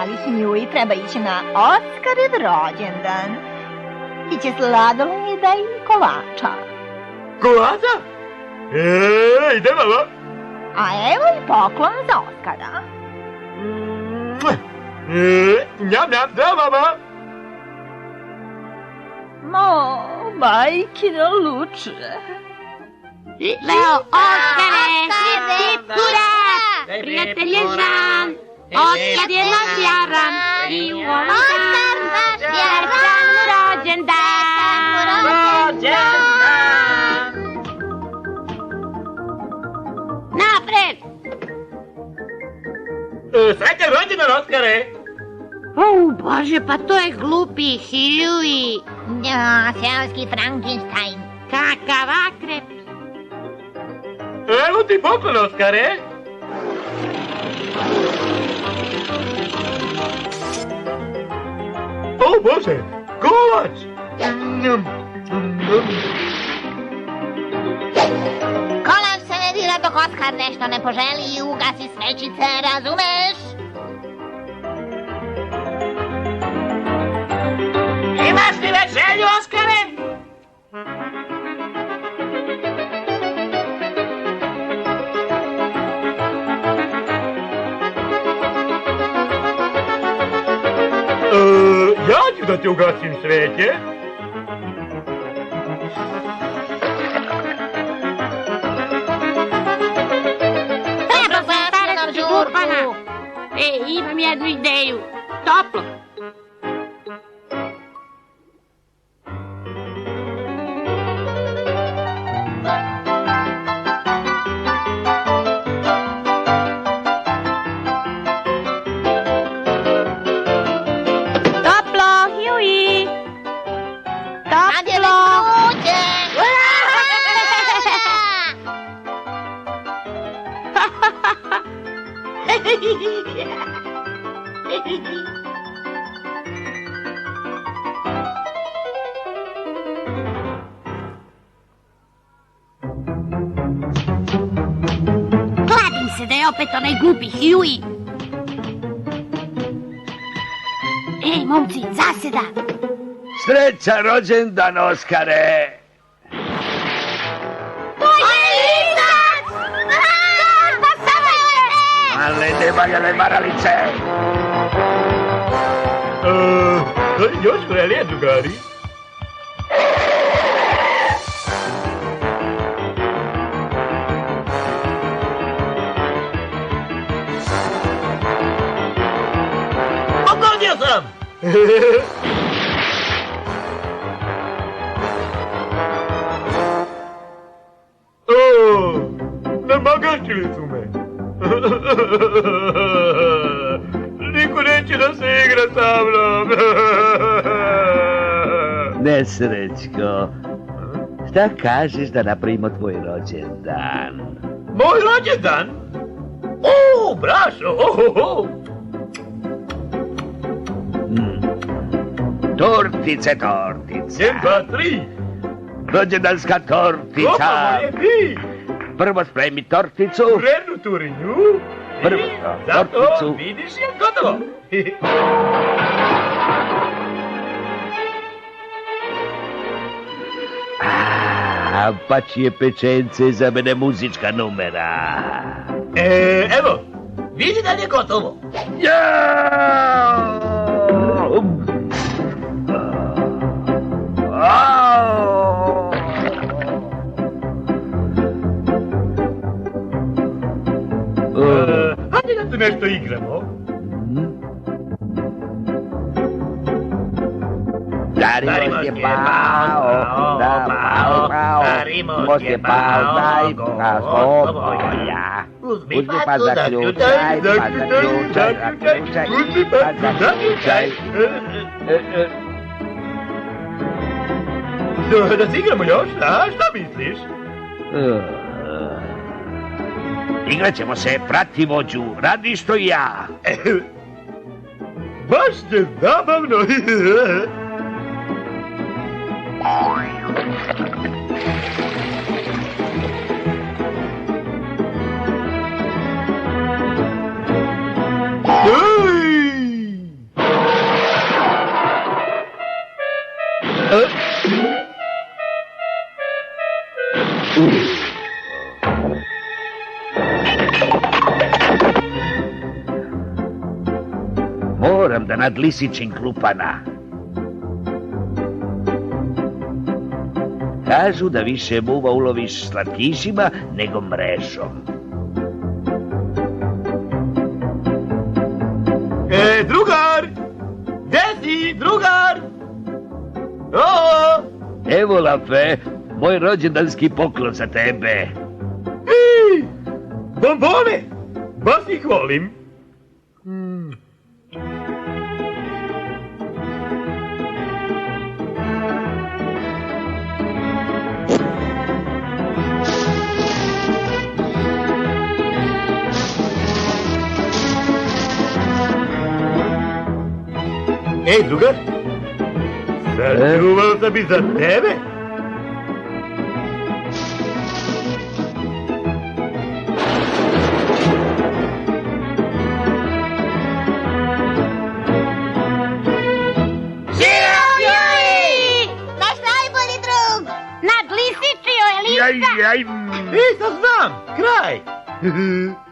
mali Huey treba ići na Oskarev rođendan. Iće sladoleda i kolača. Kolača? Idemo, ba? A evo i poklon za Oskara. Njam, njam, da, mama. Majkino luče. Leo, Oskare, hip, hip, hura! Prijatelj je Žan, Oskar je naš jaran i u ovom Oskar naš jaran mu rođendan! Rođendan! Napred! Srećan rođendan, Oskare! Bože, pa to je glupi Huey. Ja, seoski Frankenstein. Kakav akrep. Evo ti poklon, Oskare! O, Bože, kolač! Kolač se ne dira dok Oskar nešto ne poželi i ugasi svećice, razumeš? Imaš li već želju, Oskare? Ja ću da ti ugasim sveće. Treba se starati žurbana. Imam jednu ideju. Toplo. Kladim se da je opet onaj glupi Huey. Ej, momci, zaseda. Srećan rođendan, Oskare! Ale ne valjale maralice! Još vrelije, drugari. Pogodio sam! Namagačili su me. Niko neće da se igra sa mnom. Nesrećko, šta kažeš da napravimo tvoj rođendan? Moj rođendan? Brašo, Tortice. 1, 2, 3. Rođendanska tortica. Kopa moje vi. Prvo spremi torticu. Rednu turinju. Prvo Zato torticu. vidiš je gotovo. Pa čije pečence za mene muzička numera. Evo, vidi da je gotovo. Hajde da tu nešto igramo. Darimo ti pao, darimo ti pao, daj pa svoja. Uzmi pa zaključaj, uzmi pa zaključaj. Da se igramo još, a? Šta misliš? Igrat ćemo se, prati vođu, radi što i ja. Baš je zabavno. moram da nadlisičim klupana. Kažu da više muva uloviš slatkišima nego mrežom. Drugar! Gde si, drugar? O! Evo, Lafe, moj rođendanski poklon za tebe. Bombone! Baš ih volim. Ej, drugar! Sačuvao sam i za tebe! Naš najbolji drug! Nadlisičio je lista! Jaj, Sad znam! Kraj!